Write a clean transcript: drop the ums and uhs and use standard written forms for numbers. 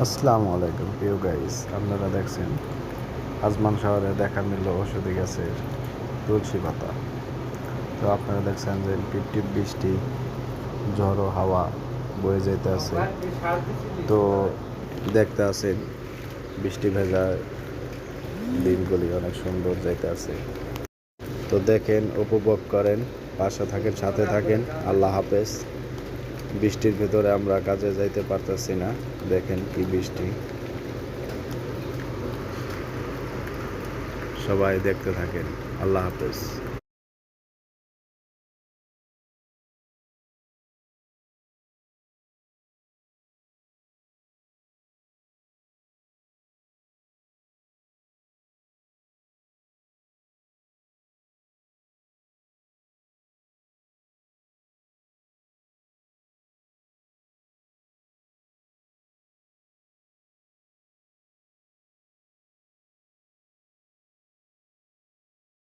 আসসালামু আলাইকুম প্রিয় গাইস, আপনারা দেখছেন আজমান শহরে দেখা মিলল ওষুধি গাছের তুলসী পাতা। তো আপনারা দেখছেন যে টিপ বৃষ্টি, ঝড়ো হাওয়া বয়ে যেতে আছে। তো দেখতে আছেন বৃষ্টি ভেজা দিনগুলি অনেক সুন্দর যাইতে আছে। তো দেখেন, উপভোগ করেন, পাশে থাকেন, সাথে থাকেন। আল্লাহ হাফেজ। বৃষ্টির ভেতরে আমরা কাজে যাইতে পারতেছি না, দেখেন কি বৃষ্টি। সবাই দেখতে থাকেন। আল্লাহ হাফেজ।